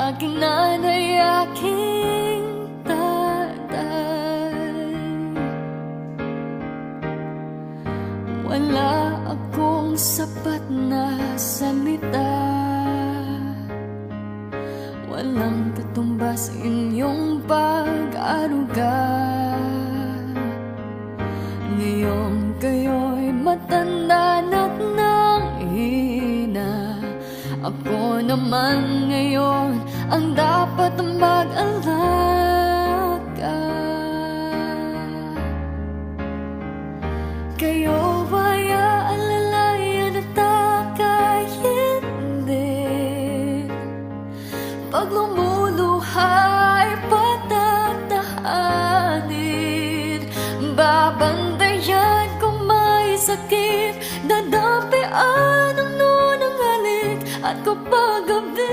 aking nanay, aking tatay. Wala akong sapat na salita, walang katumbas inyong pag-aruga. Ngayon kayo'y matanda na't nanghina, ako naman ngayon ang dapat mag-alaga. Kayo ba'y aalalayan at aka'y hindi? Pag lumuluhay, patatahanin, babantayan kung may sakit, dadampian ang nunang halik. At kapag